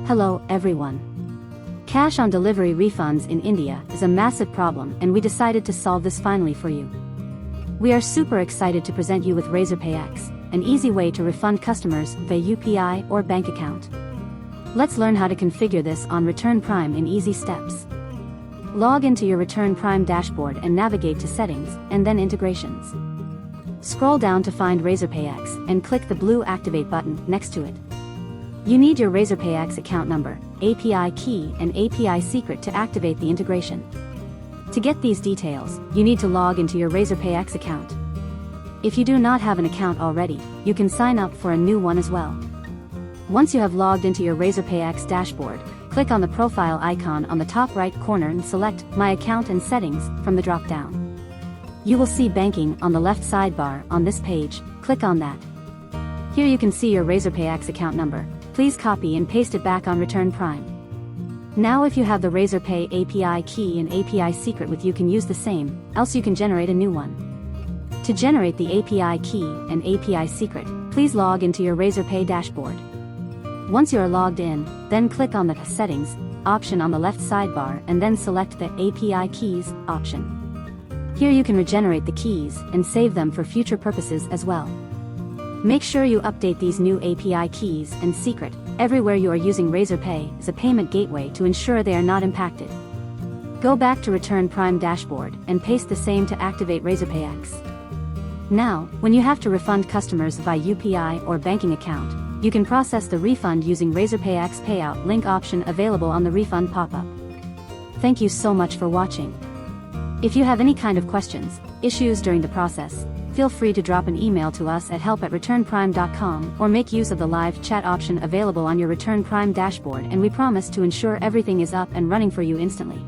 Hello, everyone. Cash on delivery refunds in India is a massive problem, and we decided to solve this finally for you. We are super excited to present you with RazorpayX, an easy way to refund customers via UPI or bank account. Let's learn how to configure this on Return Prime in easy steps. Log into your Return Prime dashboard and navigate to Settings, and then Integrations. Scroll down to find RazorpayX and click the blue Activate button next to it. You need your RazorpayX account number, API key and API secret to activate the integration. To get these details, you need to log into your RazorpayX account. If you do not have an account already, you can sign up for a new one as well. Once you have logged into your RazorpayX dashboard, click on the profile icon on the top right corner and select My Account and Settings from the drop-down. You will see Banking on the left sidebar on this page. Click on that. Here you can see your RazorpayX account number. Please copy and paste it back on Return Prime. Now if you have the RazorPay API key and API secret with you, can use the same, else you can generate a new one. To generate the API key and API secret, please log into your RazorPay dashboard. Once you are logged in, then click on the Settings option on the left sidebar and then select the API Keys option. Here you can regenerate the keys and save them for future purposes as well. Make sure you update these new API keys and secret everywhere you are using RazorPay as a payment gateway to ensure they are not impacted. Go back to Return Prime dashboard and paste the same to activate RazorpayX. Now, when you have to refund customers via UPI or banking account, you can process the refund using RazorpayX payout link option available on the refund pop-up. Thank you so much for watching. If you have any kind of questions, issues during the process, feel free to drop an email to us at help@returnprime.com or make use of the live chat option available on your Return Prime dashboard, and we promise to ensure everything is up and running for you instantly.